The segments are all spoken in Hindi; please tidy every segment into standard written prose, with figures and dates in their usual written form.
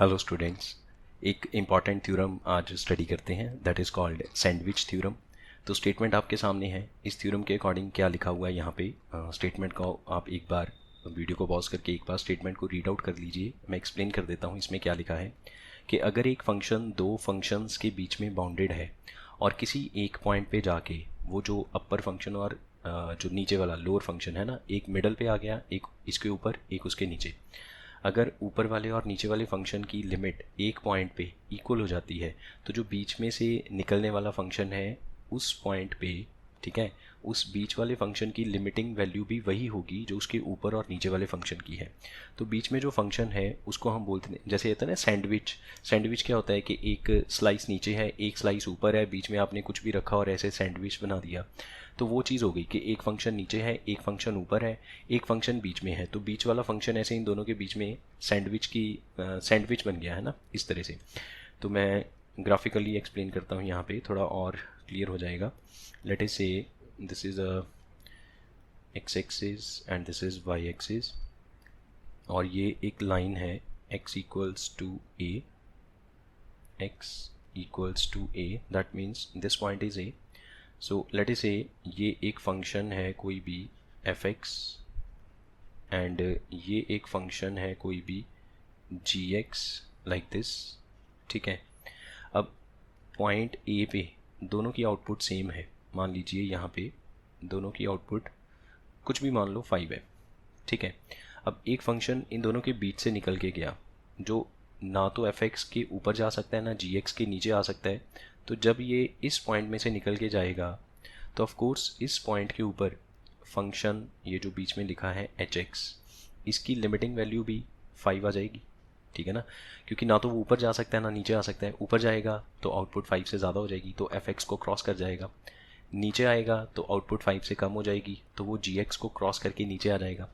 हेलो स्टूडेंट्स, एक इम्पॉर्टेंट थ्योरम आज स्टडी करते हैं that is called sandwich theorem. तो स्टेटमेंट आपके सामने है। इस थ्योरम के अकॉर्डिंग क्या लिखा हुआ है यहाँ पे स्टेटमेंट को आप एक बार वीडियो को पॉज करके एक बार स्टेटमेंट को रीड आउट कर लीजिए। मैं एक्सप्लेन कर देता हूँ इसमें क्या लिखा है कि अगर एक फंक्शन दो फंक्शंस के बीच में बाउंडेड है और किसी एक पॉइंट पे जाके वो जो अपर फंक्शन और जो नीचे वाला लोअर फंक्शन है ना, एक मिडल पे आ गया, एक इसके ऊपर एक उसके नीचे। अगर ऊपर वाले और नीचे वाले फंक्शन की लिमिट एक पॉइंट पे इक्वल हो जाती है तो जो बीच में से निकलने वाला फंक्शन है उस पॉइंट पे, ठीक है, उस बीच वाले फंक्शन की लिमिटिंग वैल्यू भी वही होगी जो उसके ऊपर और नीचे वाले फंक्शन की है। तो बीच में जो फंक्शन है उसको हम बोलते हैं, जैसे कहते हैं ना सैंडविच। सैंडविच क्या होता है कि एक स्लाइस नीचे है, एक स्लाइस ऊपर है, बीच में आपने कुछ भी रखा और ऐसे सैंडविच बना दिया। तो वो चीज़ हो गई कि एक फंक्शन नीचे है, एक फंक्शन ऊपर है, एक फंक्शन बीच में है। तो बीच वाला फंक्शन ऐसे इन दोनों के बीच में सैंडविच बन गया है ना, इस तरह से। तो मैं ग्राफिकली एक्सप्लेन करता हूँ यहाँ पे, थोड़ा और क्लियर हो जाएगा। Let us say this is a X axis and this is Y axis, और ये एक लाइन है x equals to a, x equals to a, that means this point is a। So let us say ये एक फंक्शन है कोई भी f(x) एंड ये एक फंक्शन है कोई भी gx लाइक दिस, ठीक है। अब पॉइंट ए पे दोनों की आउटपुट सेम है। मान लीजिए यहाँ पे दोनों की आउटपुट कुछ भी मान लो 5 है, ठीक है। अब एक फंक्शन इन दोनों के बीच से निकल के गया जो ना तो f(x) के ऊपर जा सकता है ना gx के नीचे आ सकता है। तो जब ये इस पॉइंट में से निकल के जाएगा तो ऑफ कोर्स इस पॉइंट के ऊपर फंक्शन ये जो बीच में लिखा है hx, इसकी लिमिटिंग वैल्यू भी 5 आ जाएगी, ठीक है ना। क्योंकि ना तो वो ऊपर जा सकता है ना नीचे आ सकता है। ऊपर जाएगा तो आउटपुट 5 से ज़्यादा हो जाएगी तो f(x) को क्रॉस कर जाएगा, नीचे आएगा तो आउटपुट 5 से कम हो जाएगी तो वो gx को क्रॉस करके नीचे आ जाएगा।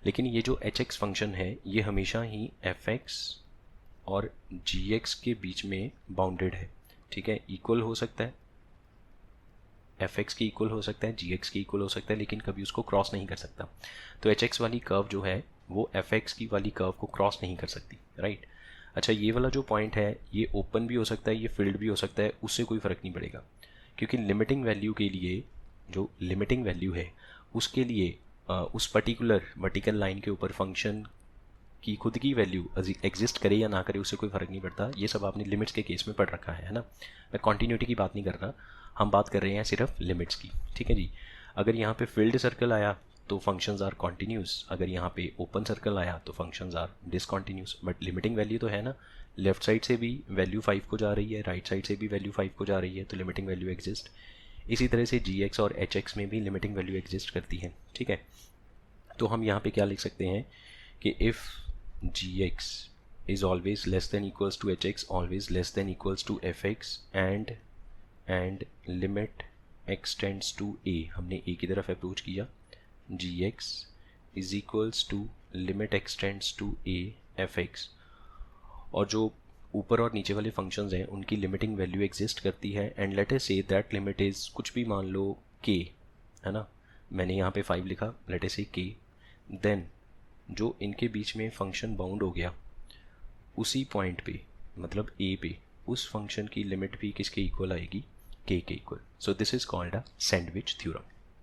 लेकिन ये जो hx फंक्शन है ये हमेशा ही f(x) और gx के बीच में बाउंडेड है, ठीक है। इक्वल हो सकता है, f(x) की इक्वल हो सकता है, gx की इक्वल हो सकता है, लेकिन कभी उसको क्रॉस नहीं कर सकता। तो hx वाली कर्व जो है वो f(x) की वाली कर्व को क्रॉस नहीं कर सकती, राइट। अच्छा, ये वाला जो पॉइंट है ये ओपन भी हो सकता है, ये फील्ड भी हो सकता है, उससे कोई फ़र्क नहीं पड़ेगा। क्योंकि लिमिटिंग वैल्यू के लिए, जो लिमिटिंग वैल्यू है उसके लिए उस पर्टिकुलर वर्टिकल लाइन के ऊपर फंक्शन की खुद की वैल्यू एग्जिस्ट करे या ना करे उससे कोई फ़र्क नहीं पड़ता। ये सब आपने लिमिट्स के केस में पढ़ रखा है ना। मैं कॉन्टीन्यूटी की बात नहीं कर रहा, हम बात कर रहे हैं सिर्फ लिमिट्स की, ठीक है जी। अगर यहाँ पे फील्ड सर्कल आया तो फंक्शंस आर कॉन्टीन्यूस, अगर यहाँ पे ओपन सर्कल आया तो functions are discontinuous. But limiting value तो है ना, लेफ्ट साइड से भी वैल्यू 5 को जा रही है, राइट साइड से भी वैल्यू 5 को जा रही है, तो लिमिटिंग वैल्यू एग्जिस्ट। इसी तरह से gx और hx में भी लिमिटिंग वैल्यू एग्जिस्ट करती है, ठीक है। तो हम यहाँ पे क्या लिख सकते हैं कि if gx is always less than equals to hx, always less than equals to fx, and limit x tends to a, हमने a की तरफ अप्रोच किया, gx is equals to limit x tends to a fx, और जो ऊपर और नीचे वाले फंक्शंस हैं उनकी लिमिटिंग वैल्यू एग्जिस्ट करती है। And let us say that limit is कुछ भी मान लो k, है ना। मैंने यहाँ पे 5 लिखा, लेट अस से k। देन जो इनके बीच में फंक्शन बाउंड हो गया उसी पॉइंट पे, मतलब a पे, उस फंक्शन की लिमिट भी किसके इक्वल आएगी, k के equal. So this is called a sandwich theorem.